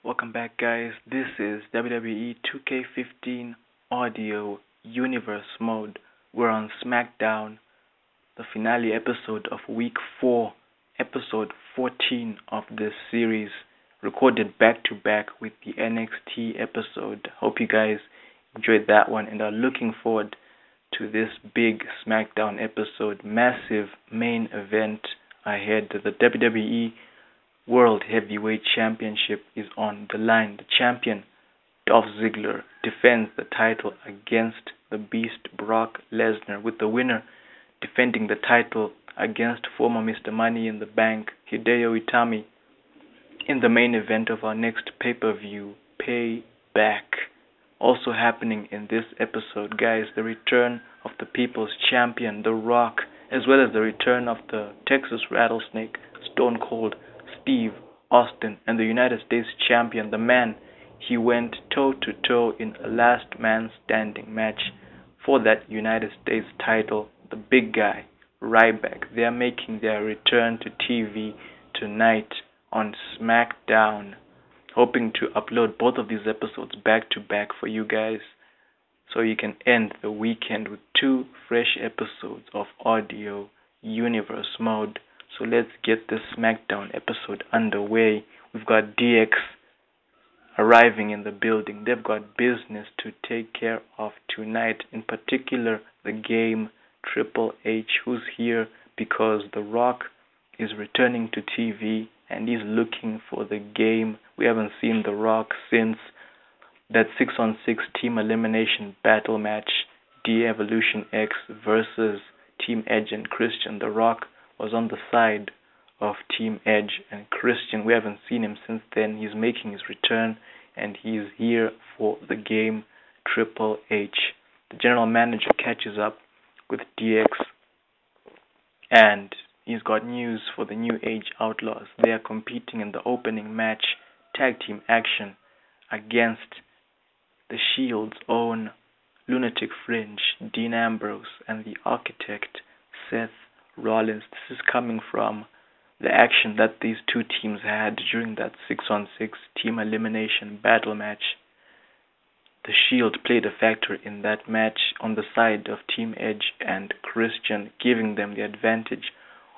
Welcome back, guys. This is WWE 2K15 Audio Universe Mode. We're on Smackdown, the finale episode of Week 4, episode 14 of this series, recorded back to back with the NXT episode. Hope you guys enjoyed that one and are looking forward to this big Smackdown episode. Massive main event ahead. The WWE World Heavyweight Championship is on the line. The champion, Dolph Ziggler, defends the title against the Beast Brock Lesnar, with the winner defending the title against former Mr. Money in the Bank, Hideo Itami, in the main event of our next pay-per-view, Payback. Also happening in this episode, guys, the return of the People's Champion, The Rock, as well as the return of the Texas Rattlesnake, Stone Cold Steve Austin, and the United States Champion, the man. He went toe-to-toe in a last man standing match for that United States title. The big guy, Ryback. They are making their return to TV tonight on Smackdown. Hoping to upload both of these episodes back to back for you guys, so you can end the weekend with 2 fresh episodes of Audio Universe Mode. So let's get this Smackdown episode underway. We've got DX arriving in the building. They've got business to take care of tonight, in particular the game Triple H, who's here because The Rock is returning to TV and he's looking for the game. We haven't seen The Rock since that 6-on-6 team elimination battle match, D-Evolution X versus Team Edge and Christian. The Rock was on the side of Team Edge and Christian. We haven't seen him since then. He's making his return and he's here for the game Triple H. The general manager catches up with DX and he's got news for the New Age Outlaws. They are competing in the opening match, tag team action, against the Shield's own Lunatic Fringe, Dean Ambrose, and the Architect, Seth Rollins. This is coming from the action that these two teams had during that 6-on-6 team elimination battle match. The Shield played a factor in that match on the side of Team Edge and Christian, giving them the advantage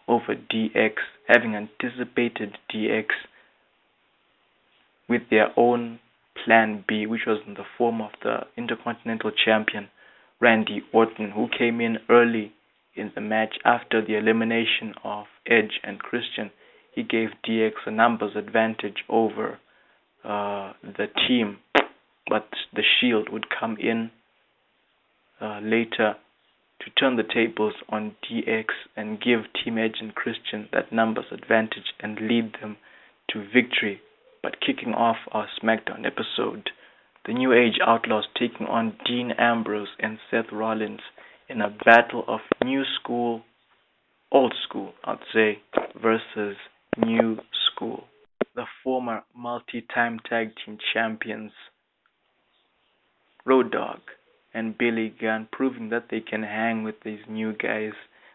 over DX, having anticipated DX with their own plan B, which was in the form of the Intercontinental Champion Randy Orton, who came in early in the match after the elimination of Edge and Christian. He gave DX a numbers advantage over the team, but the Shield would come in later to turn the tables on DX and give Team Edge and Christian that numbers advantage and lead them to victory. But kicking off our Smackdown episode, the New Age Outlaws taking on Dean Ambrose and Seth Rollins in a battle of new school, old school, I'd say, versus new school. The former multi-time tag team champions, Road Dogg and Billy Gunn, proving that they can hang with these new guys.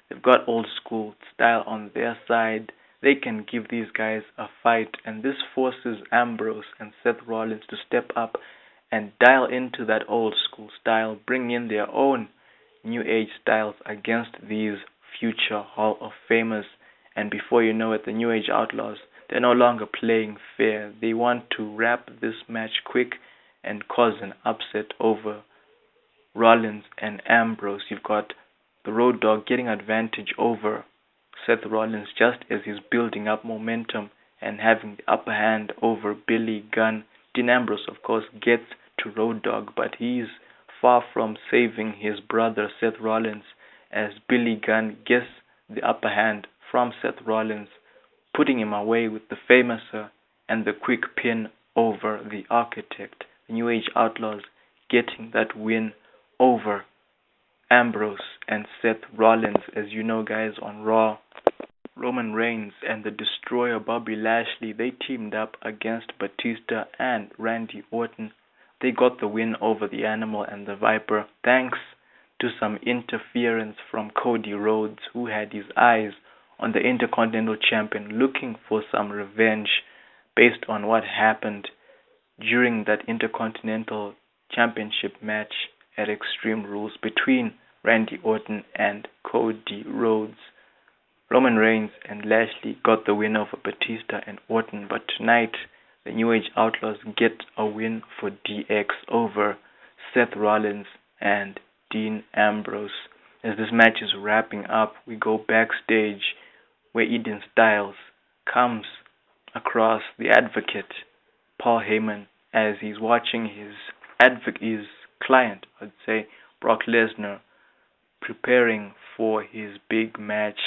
They've got old school style on their side. They can give these guys a fight, and this forces Ambrose and Seth Rollins to step up and dial into that old school style, bring in their own New Age styles against these future Hall of Famers. And before you know it, the New Age Outlaws, they're no longer playing fair. They want to wrap this match quick and cause an upset over Rollins and Ambrose. You've got the Road Dogg getting advantage over Seth Rollins just as he's building up momentum and having the upper hand over Billy Gunn. Dean Ambrose, of course, gets to Road Dogg, but he's far from saving his brother Seth Rollins as Billy Gunn gets the upper hand from Seth Rollins, putting him away with the Famouser and the quick pin over the Architect. The New Age Outlaws getting that win over Ambrose and Seth Rollins. As you know, guys, on Raw, Roman Reigns and the Destroyer Bobby Lashley, they teamed up against Batista and Randy Orton. They got the win over the Animal and the Viper, thanks to some interference from Cody Rhodes, who had his eyes on the Intercontinental Champion, looking for some revenge based on what happened during that Intercontinental Championship match at Extreme Rules between Randy Orton and Cody Rhodes. Roman Reigns and Lashley got the win over Batista and Orton, but tonight the New Age Outlaws get a win for DX over Seth Rollins and Dean Ambrose. As this match is wrapping up, we go backstage where Eden Styles comes across the Advocate, Paul Heyman, as he's watching his client, I'd say, Brock Lesnar, preparing for his big match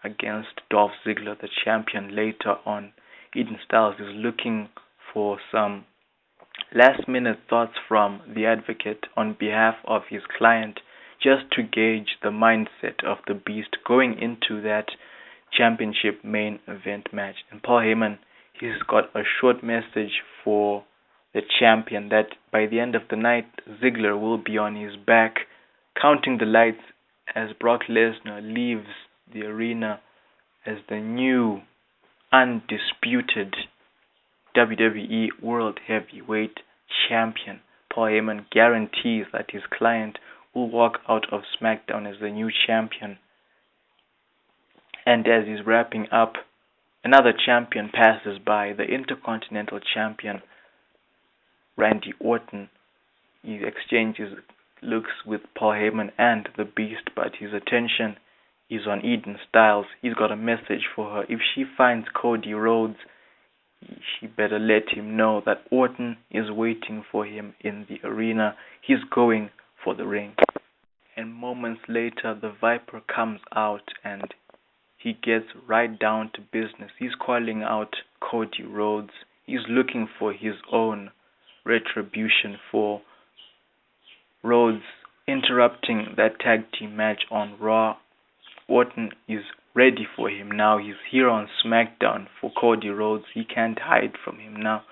against Dolph Ziggler, the champion, later on. Eden Styles is looking for some last-minute thoughts from the Advocate on behalf of his client, just to gauge the mindset of the Beast going into that championship main event match. And Paul Heyman, he's got a short message for the champion that by the end of the night, Ziggler will be on his back, counting the lights as Brock Lesnar leaves the arena as the new, undisputed WWE World Heavyweight Champion. Paul Heyman guarantees that his client will walk out of Smackdown as the new champion. And as he's wrapping up, another champion passes by, the Intercontinental Champion, Randy Orton. He exchanges looks with Paul Heyman and the Beast, but his attention is on Eden Styles. He's got a message for her. If she finds Cody Rhodes, she better let him know that Orton is waiting for him in the arena. He's going for the ring. And moments later, the Viper comes out and he gets right down to business. He's calling out Cody Rhodes. He's looking for his own retribution for Rhodes interrupting that tag team match on Raw. Orton is ready for him now. He's here on SmackDown for Cody Rhodes. He can't hide from him now.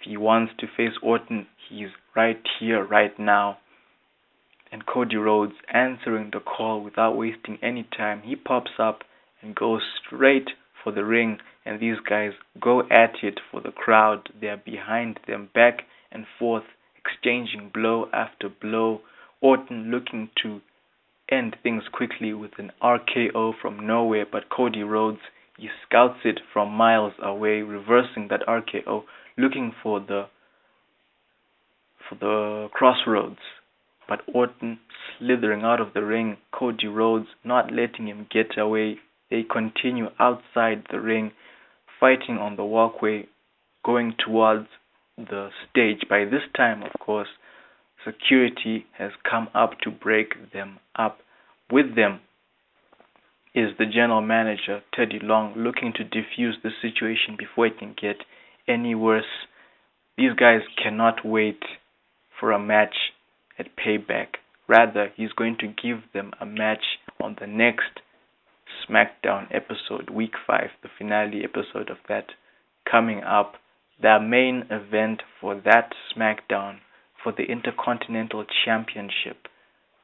If he wants to face Orton, he's right here, right now. And Cody Rhodes, answering the call without wasting any time, he pops up and goes straight for the ring. And these guys go at it for the crowd. They're behind them, back and forth, exchanging blow after blow. Orton looking to end things quickly with an RKO from nowhere, but Cody Rhodes, he scouts it from miles away, reversing that RKO, looking for the crossroads. But Orton slithering out of the ring, Cody Rhodes not letting him get away. They continue outside the ring, fighting on the walkway, going towards the stage. By this time, of course, security has come up to break them up. With them is the general manager, Teddy Long, looking to defuse the situation before it can get any worse. These guys cannot wait for a match at Payback. Rather, he's going to give them a match on the next SmackDown episode, Week 5, the finale episode of that coming up. The main event for that SmackDown for the Intercontinental Championship.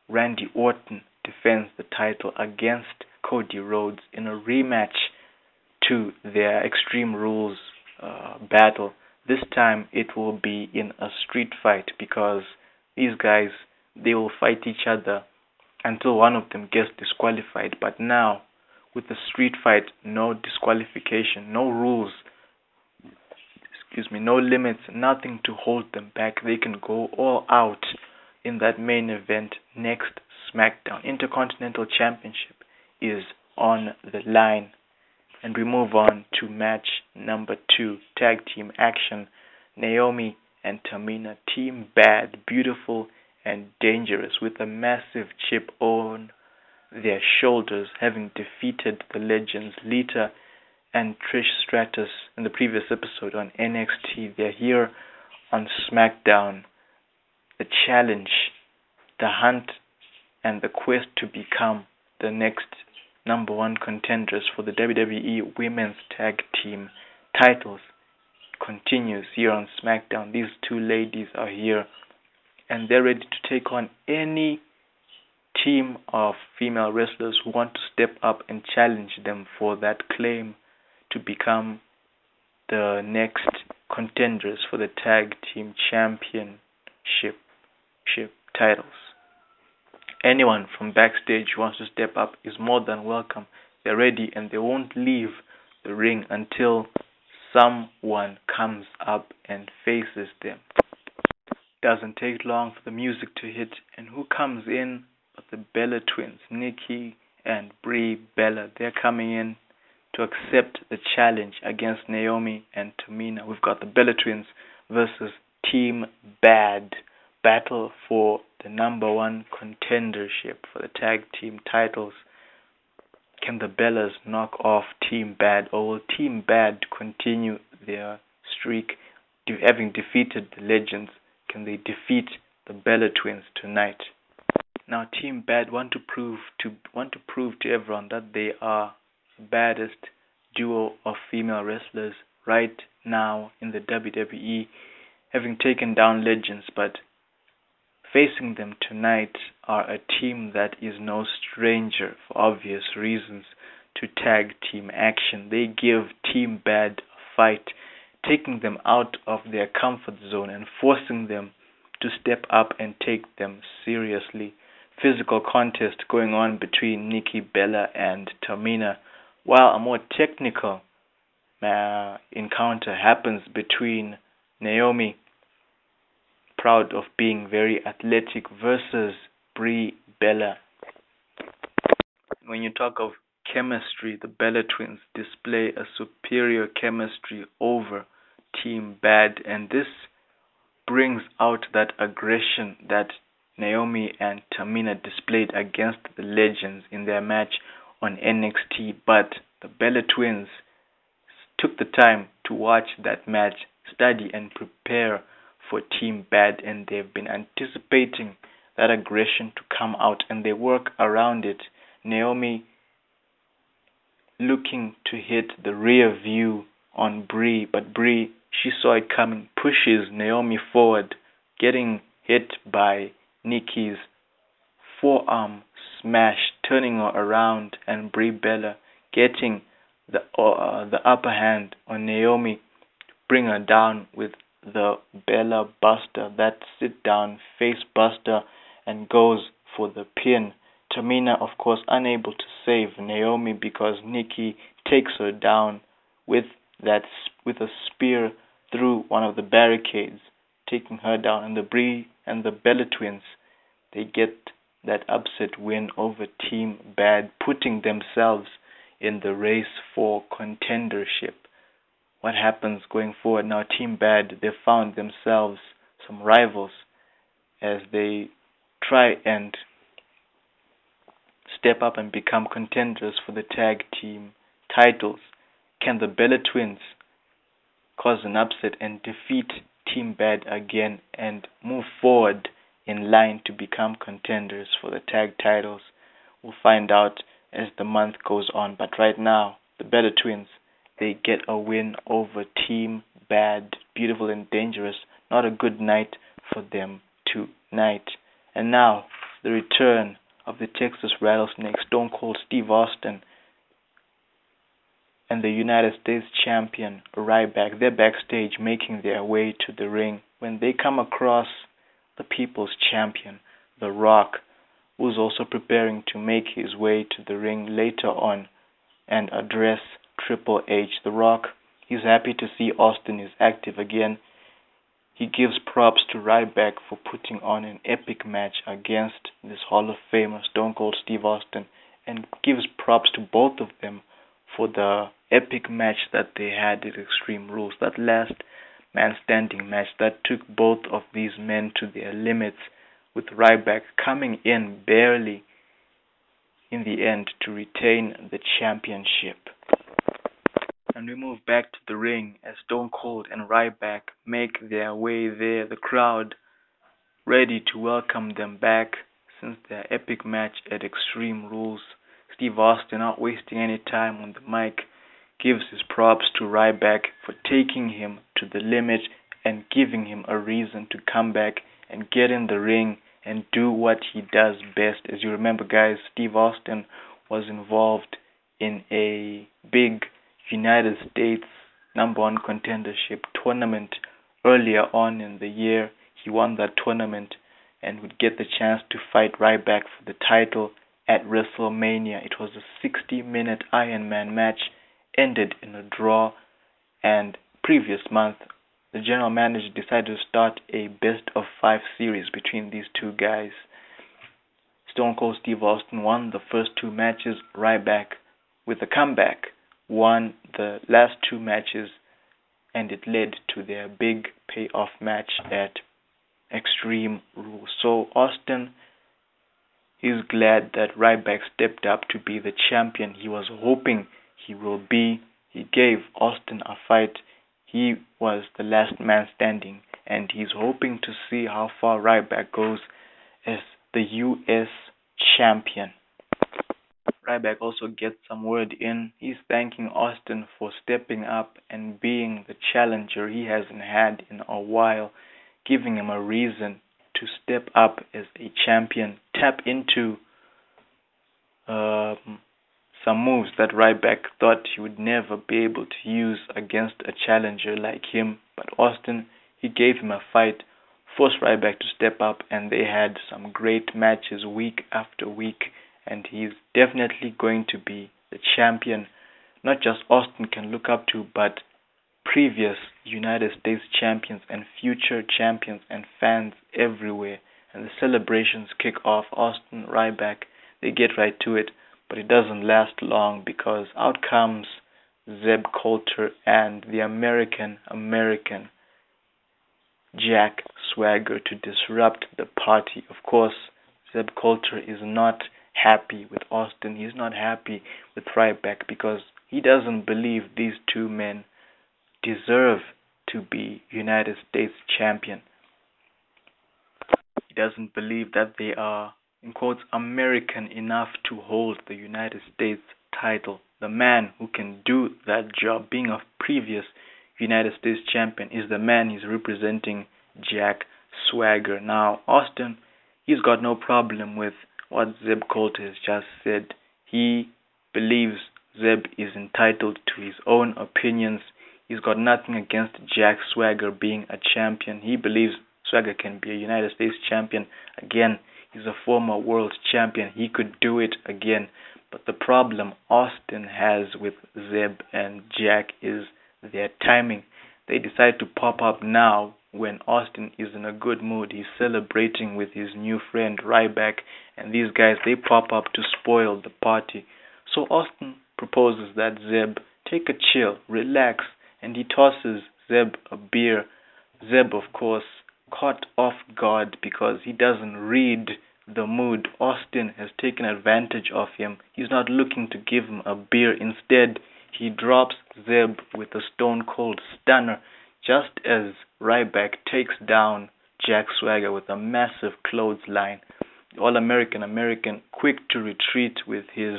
Randy Orton defends the title against Cody Rhodes in a rematch to their Extreme Rules battle. This time it will be in a street fight because these guys, they will fight each other until one of them gets disqualified. But now, with the street fight, no disqualification, no rules, no limits, nothing to hold them back. They can go all out in that main event next SmackDown. Intercontinental Championship is on the line. And we move on to match number 2, tag team action. Naomi and Tamina, Team Bad, Beautiful and Dangerous, with a massive chip on their shoulders, having defeated the legends Lita and Trish Stratus in the previous episode on NXT. They're here on SmackDown. The challenge, the hunt, and the quest to become the next number 1 contenders for the WWE Women's Tag Team titles continues here on SmackDown. These two ladies are here and they're ready to take on any team of female wrestlers who want to step up and challenge them for that claim to become the next contenders for the tag team championship titles. Anyone from backstage who wants to step up is more than welcome. They're ready and they won't leave the ring until someone comes up and faces them. Doesn't take long for the music to hit, and who comes in but the Bella twins, Nikki and Brie Bella. They're coming in to accept the challenge against Naomi and Tamina. We've got the Bella twins versus Team Bad. Battle for the #1 contendership for the tag team titles. Can the Bellas knock off Team Bad, or will Team Bad continue their streak, having defeated the Legends? Can they defeat the Bella twins tonight? Now, Team Bad want to prove to everyone that they are the baddest duo of female wrestlers right now in the WWE, having taken down Legends, but facing them tonight are a team that is no stranger, for obvious reasons, to tag team action. They give Team Bad a fight, taking them out of their comfort zone and forcing them to step up and take them seriously. Physical contest going on between Nikki Bella and Tamina, while a more technical encounter happens between Naomi, proud of being very athletic, versus Brie Bella. When you talk of chemistry, the Bella twins display a superior chemistry over Team Bad, and this brings out that aggression that Naomi and Tamina displayed against the Legends in their match on NXT. But the Bella twins took the time to watch that match, study and prepare for Team Bad, and they've been anticipating that aggression to come out, and they work around it. Naomi looking to hit the rear view on Brie, but Brie, she saw it coming, pushes Naomi forward, getting hit by Nikki's forearm smash, turning her around, and Brie Bella getting the upper hand on Naomi to bring her down with the Bella Buster, that sit down face buster, and goes for the pin. Tamina, of course, unable to save Naomi because Nikki takes her down with a spear through one of the barricades, taking her down. And the Brie and the Bella twins, they get that upset win over Team Bad, putting themselves in the race for contendership. What happens going forward now? Team Bad, they found themselves some rivals as they try and step up and become contenders for the tag team titles. Can the Bella twins cause an upset and defeat Team Bad again and move forward in line to become contenders for the tag titles? We'll find out as the month goes on. But right now, the Bella twins, they get a win over Team Bad. Beautiful and dangerous. Not a good night for them tonight. And now, the return of the Texas Rattlesnakes, Stone Cold Steve Austin and the United States champion Ryback. They're backstage making their way to the ring when they come across the People's Champion, The Rock, who's also preparing to make his way to the ring later on and address Triple H. The Rock, he's happy to see Austin is active again. He gives props to Ryback for putting on an epic match against this Hall of Famer, Stone Cold Steve Austin, and gives props to both of them for the epic match that they had at Extreme Rules, that last man standing match that took both of these men to their limits, with Ryback coming in barely in the end to retain the championship. And we move back to the ring as Stone Cold and Ryback make their way there. The crowd ready to welcome them back since their epic match at Extreme Rules. Steve Austin, not wasting any time on the mic, gives his props to Ryback for taking him to the limit and giving him a reason to come back and get in the ring and do what he does best. As you remember, guys, Steve Austin was involved in a big United States number one contendership tournament earlier on in the year. He won that tournament and would get the chance to fight Ryback for the title at WrestleMania. It was a 60-minute Iron Man match, ended in a draw, and previous month the general manager decided to start a best of 5 series between these two guys. Stone Cold Steve Austin won the first 2 matches. Ryback, with a comeback, won the last 2 matches, and it led to their big payoff match at Extreme Rules. So Austin is glad that Ryback stepped up to be the champion he was hoping he will be. He gave Austin a fight. He was the last man standing, and he's hoping to see how far Ryback goes as the U.S. champion. Ryback also gets some word in. He's thanking Austin for stepping up and being the challenger he hasn't had in a while, giving him a reason to step up as a champion, tap into some moves that Ryback thought he would never be able to use against a challenger like him. But Austin, he gave him a fight, forced Ryback to step up, and they had some great matches week after week, and he's definitely going to be the champion not just Austin can look up to, but previous United States champions and future champions and fans everywhere. And the celebrations kick off. Austin, Ryback, they get right to it, but it doesn't last long because out comes Zeb Coulter and the American Jack Swagger to disrupt the party. Of course, Zeb Coulter is not happy with Austin. He's not happy with Ryback because he doesn't believe these two men deserve to be United States champion. He doesn't believe that they are, in quotes, American enough to hold the United States title. The man who can do that job, being a previous United States champion, is the man he's representing, Jack Swagger. Now, Austin, he's got no problem with what Zeb Coulter has just said. He believes Zeb is entitled to his own opinions. He's got nothing against Jack Swagger being a champion. He believes Swagger can be a United States champion again. He's a former world champion. He could do it again. But the problem Austin has with Zeb and Jack is their timing. They decide to pop up now when Austin is in a good mood. He's celebrating with his new friend Ryback, and these guys, they pop up to spoil the party. So Austin proposes that Zeb take a chill, relax, and he tosses Zeb a beer. Zeb, of course, caught off guard because he doesn't read the mood. Austin has taken advantage of him. He's not looking to give him a beer. Instead, he drops Zeb with a stone cold stunner just as Ryback takes down Jack Swagger with a massive clothesline. The All-American quick to retreat with his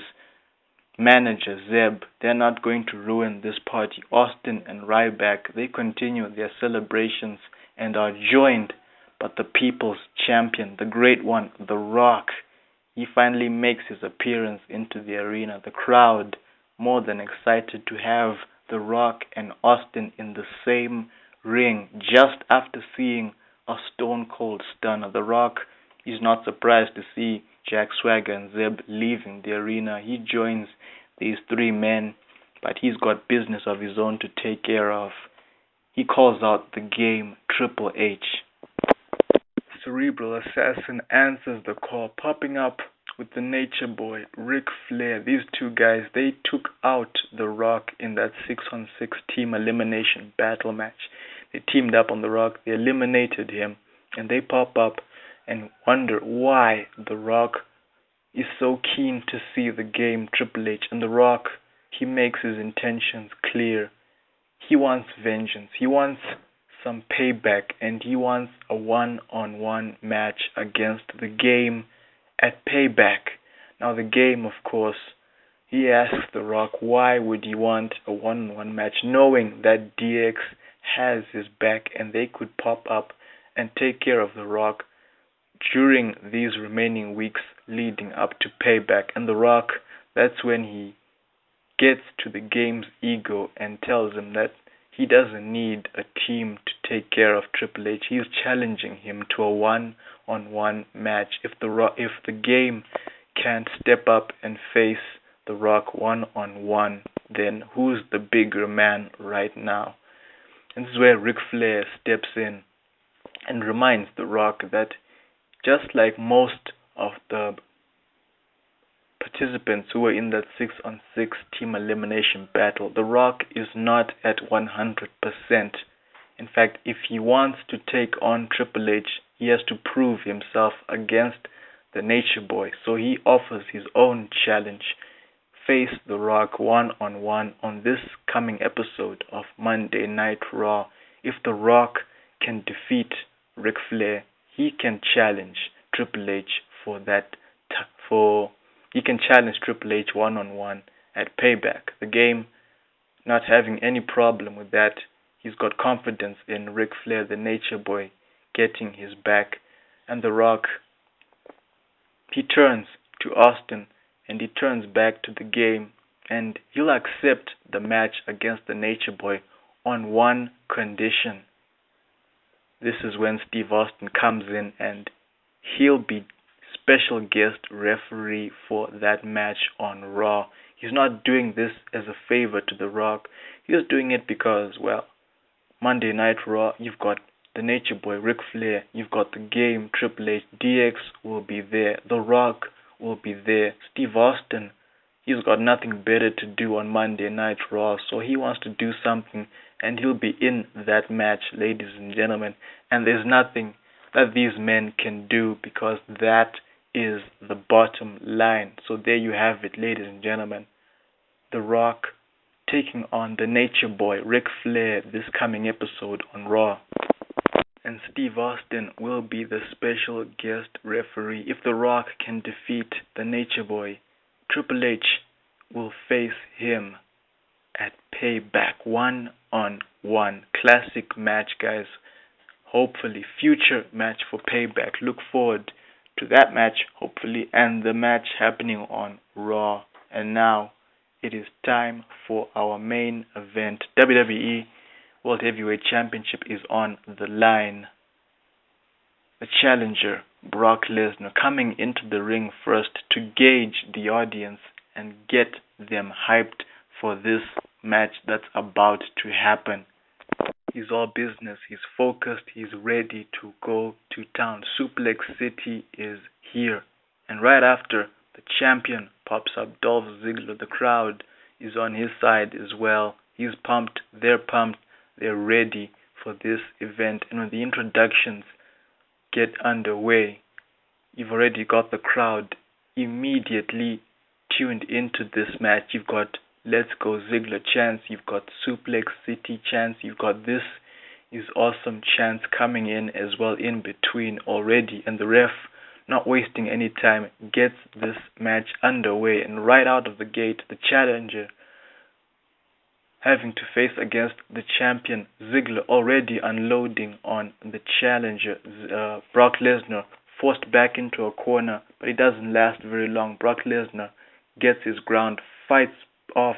manager Zeb. They're not going to ruin this party. Austin and Ryback, they continue their celebrations and are joined by the people's champion, the great one, The Rock. He finally makes his appearance into the arena. The crowd more than excited to have The Rock and Austin in the same ring just after seeing a stone cold stunner. The Rock is not surprised to see Jack Swagger and Zeb leaving the arena. He joins these three men, but he's got business of his own to take care of. He calls out the game Triple H. Cerebral Assassin answers the call, popping up with the Nature Boy, Ric Flair. These two guys, they took out The Rock in that 6-on-6 team elimination battle match. They teamed up on The Rock, they eliminated him, and they pop up and wonder why The Rock is so keen to see the game Triple H. And The Rock, he makes his intentions clear. He wants vengeance. He wants some payback, and he wants a one-on-one match against the game at Payback. Now the game, of course, he asks The Rock why would he want a one-on-one match, knowing that DX has his back and they could pop up and take care of The Rock during these remaining weeks leading up to Payback. And The Rock, that's when he gets to the game's ego and tells him that He doesn't need a team to take care of Triple H. He's challenging him to a one-on-one match. If the game can't step up and face The Rock one-on-one, then who's the bigger man right now? And this is where Ric Flair steps in and reminds The Rock that just like most of the participants who were in that 6-on-6 team elimination battle, The Rock is not at 100%. In fact, if he wants to take on Triple H, he has to prove himself against the Nature Boy. So he offers his own challenge. Face The Rock one-on-one on this coming episode of Monday Night Raw. If The Rock can defeat Ric Flair, he can challenge Triple H he can challenge Triple H one-on-one at Payback. The game not having any problem with that. He's got confidence in Ric Flair, the Nature Boy, getting his back. And The Rock, he turns to Austin and he turns back to the game, and he'll accept the match against the Nature Boy on one condition. This is when Steve Austin comes in and he'll be special guest referee for that match on Raw. He's not doing this as a favor to The Rock. He's doing it because, well, Monday Night Raw, you've got the Nature Boy, Ric Flair, you've got the game, Triple H, DX will be there, The Rock will be there, Steve Austin, he's got nothing better to do on Monday Night Raw, so he wants to do something, and he'll be in that match, ladies and gentlemen, and there's nothing that these men can do because that is the bottom line. So there you have it, ladies and gentlemen. The Rock taking on the Nature Boy, Ric Flair, this coming episode on Raw. And Steve Austin will be the special guest referee. If The Rock can defeat the Nature Boy, Triple H will face him at Payback one-on-one. Classic match, guys. Hopefully, future match for Payback. Look forward to that match, hopefully, and the match happening on Raw. And now, it is time for our main event. WWE World Heavyweight Championship is on the line. The challenger, Brock Lesnar, coming into the ring first to gauge the audience and get them hyped for this match that's about to happen. He's all business, he's focused, he's ready to go to town. Suplex City is here. And right after, the champion pops up, Dolph Ziggler. The crowd is on his side as well. He's pumped, they're ready for this event. And when the introductions get underway, you've already got the crowd immediately tuned into this match. You've got Let's Go Ziggler chants, you've got Suplex City chants, you've got This Is Awesome chants coming in as well in between already, and the ref, not wasting any time, gets this match underway. And right out of the gate, the challenger having to face against the champion Ziggler, already unloading on the challenger Brock Lesnar, forced back into a corner, but it doesn't last very long. Brock Lesnar gets his ground, fights off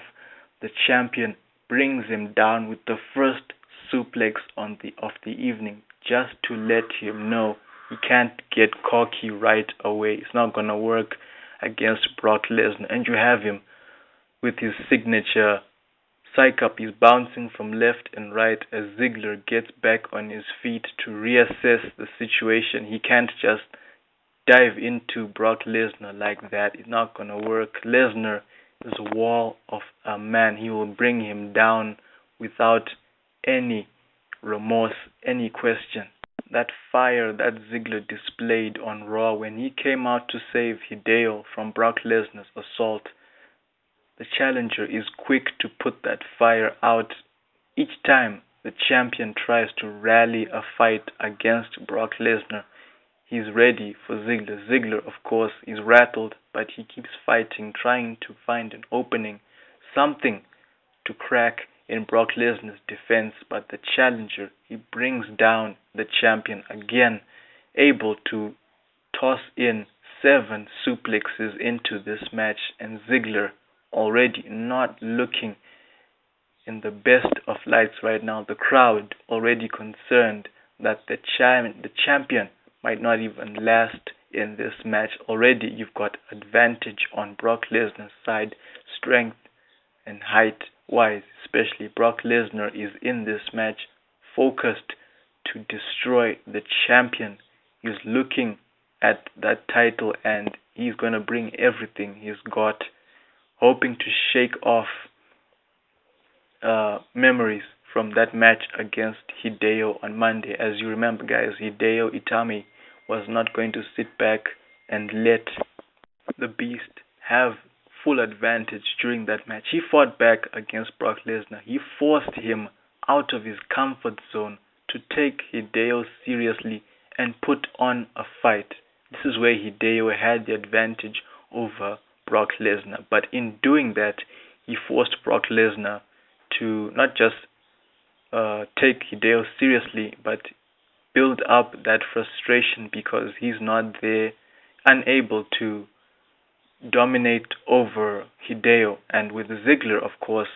the champion, brings him down with the first suplex of the evening, just to let him know he can't get cocky right away. It's not gonna work against Brock Lesnar. And you have him with his signature psych up. He's bouncing from left and right as Ziggler gets back on his feet to reassess the situation. He can't just dive into Brock Lesnar like that. It's not gonna work. Lesnar is a wall of a man. He will bring him down without any remorse, any question. That fire that Ziggler displayed on Raw when he came out to save Hideo from Brock Lesnar's assault, the challenger is quick to put that fire out. Each time the champion tries to rally a fight against Brock Lesnar, he's ready for Ziggler. Ziggler, of course, is rattled, but he keeps fighting, trying to find an opening, something to crack in Brock Lesnar's defense. But the challenger, he brings down the champion again, able to toss in 7 suplexes into this match, and Ziggler already not looking in the best of lights right now. The crowd already concerned that the champion might not even last in this match. Already you've got advantage on Brock Lesnar's side, strength and height wise, especially Brock Lesnar is in this match focused to destroy the champion. He's looking at that title and he's going to bring everything he's got, hoping to shake off memories from that match against Hideo on Monday. As you remember, guys, Hideo Itami was not going to sit back and let the Beast have full advantage during that match. He fought back against Brock Lesnar. He forced him out of his comfort zone to take Hideo seriously and put on a fight. This is where Hideo had the advantage over Brock Lesnar. But in doing that, he forced Brock Lesnar to not just take Hideo seriously, but build up that frustration because he's not there, unable to dominate over Hideo. And with Ziggler, of course,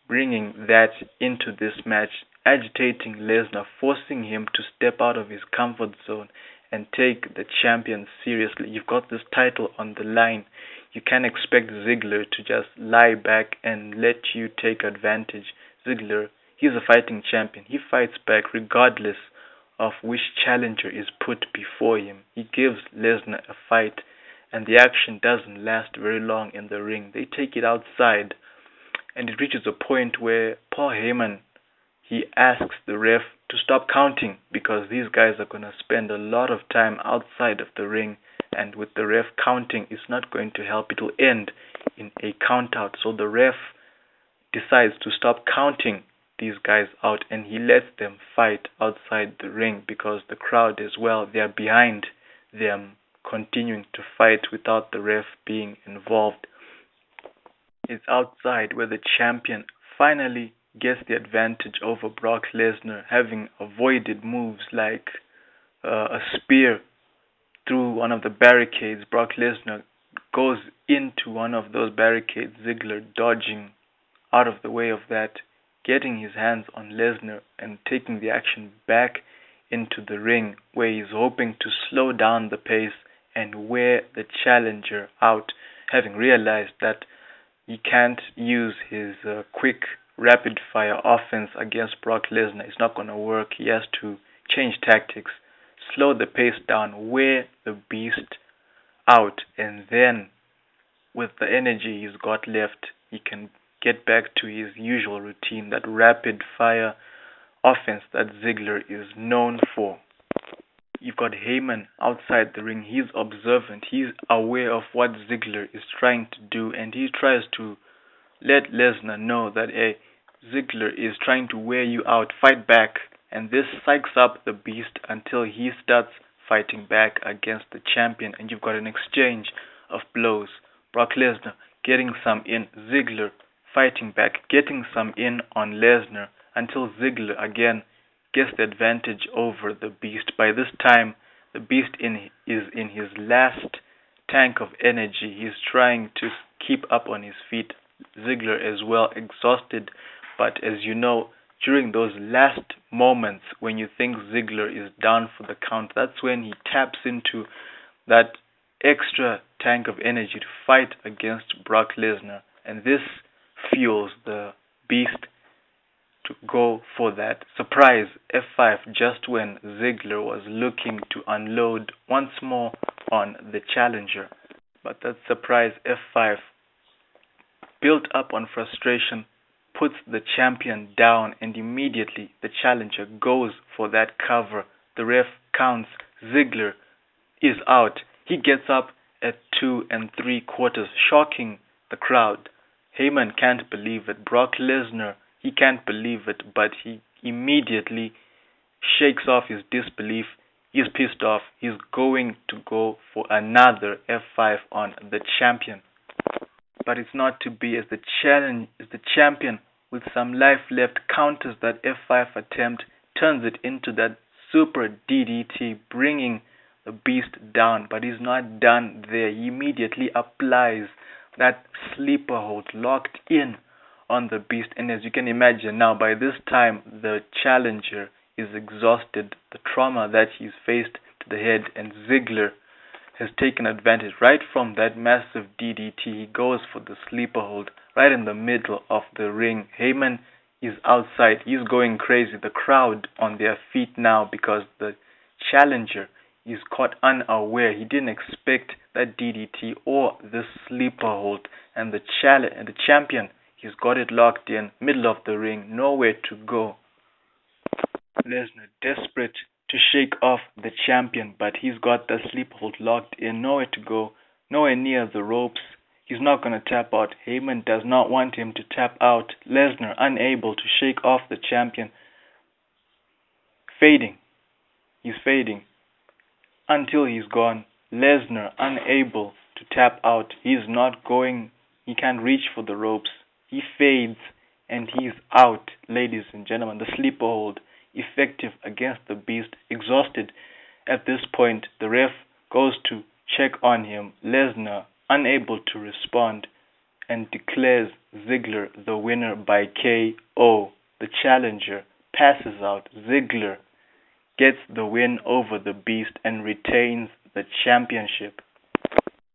bringing that into this match, agitating Lesnar, forcing him to step out of his comfort zone and take the champion seriously. You've got this title on the line. You can't expect Ziggler to just lie back and let you take advantage. Ziggler, he's a fighting champion. He fights back regardless of which challenger is put before him. He gives Lesnar a fight, and the action doesn't last very long in the ring. They take it outside, and it reaches a point where Paul Heyman, he asks the ref to stop counting because these guys are going to spend a lot of time outside of the ring, and with the ref counting, it's not going to help. It will end in a count out. So the ref decides to stop counting these guys out, and he lets them fight outside the ring because the crowd as well, they're behind them continuing to fight without the ref being involved. It's outside where the champion finally gets the advantage over Brock Lesnar, having avoided moves like a spear through one of the barricades. Brock Lesnar goes into one of those barricades, Ziggler dodging out of the way of that, getting his hands on Lesnar and taking the action back into the ring where he's hoping to slow down the pace and wear the challenger out, having realized that he can't use his quick rapid fire offense against Brock Lesnar. It's not going to work. He has to change tactics, slow the pace down, wear the Beast out, and then with the energy he's got left, he can get back to his usual routine, that rapid fire offense that Ziggler is known for. You've got Heyman outside the ring. He's observant. He's aware of what Ziggler is trying to do, and he tries to let Lesnar know that Ziggler is trying to wear you out. Fight back. And this psychs up the Beast until he starts fighting back against the champion, and you've got an exchange of blows. Brock Lesnar getting some in, Ziggler fighting back, getting some in on Lesnar until Ziggler again gets the advantage over the Beast. By this time, the Beast is in his last tank of energy. He's trying to keep up on his feet. Ziggler as well, exhausted. But as you know, during those last moments when you think Ziggler is down for the count, that's when he taps into that extra tank of energy to fight against Brock Lesnar. And this fuels the Beast to go for that surprise F5 just when Ziggler was looking to unload once more on the challenger. But that surprise F5, built up on frustration, puts the champion down, and immediately the challenger goes for that cover. The ref counts. Ziggler is out. He gets up at 2 3/4, shocking the crowd. Heyman can't believe it. Brock Lesnar, he can't believe it, but he immediately shakes off his disbelief. He's pissed off. He's going to go for another F5 on the champion. But it's not to be, as the champion with some life left counters that F5 attempt, turns it into that super DDT, bringing the Beast down. But he's not done there. He immediately applies that sleeper hold, locked in on the Beast. And as you can imagine now, by this time, the challenger is exhausted. The trauma that he's faced to the head, and Ziggler has taken advantage right from that massive DDT. He goes for the sleeper hold right in the middle of the ring. Heyman is outside. He's going crazy. The crowd on their feet now because the challenger is caught unaware. He didn't expect that DDT or the sleeper hold. And the champion, he's got it locked in, middle of the ring, nowhere to go. Lesnar desperate to shake off the champion, but he's got the sleeper hold locked in, nowhere to go, nowhere near the ropes. He's not going to tap out. Heyman does not want him to tap out. Lesnar unable to shake off the champion. Fading. He's fading until he's gone. Lesnar unable to tap out. He's not going. He can't reach for the ropes. He fades and he's out, ladies and gentlemen. The sleeper hold effective against the Beast. Exhausted at this point, the ref goes to check on him. Lesnar unable to respond and declares Ziggler the winner by KO. The challenger passes out. Ziggler gets the win over the Beast and retains the championship.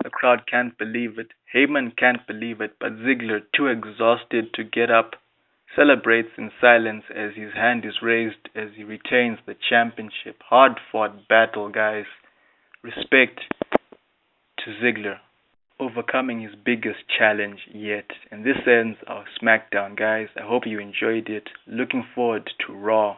The crowd can't believe it. Heyman can't believe it, but Ziggler, too exhausted to get up, celebrates in silence as his hand is raised as he retains the championship. Hard-fought battle, guys. Respect to Ziggler, overcoming his biggest challenge yet. And this ends our Smackdown, guys. I hope you enjoyed it. Looking forward to Raw.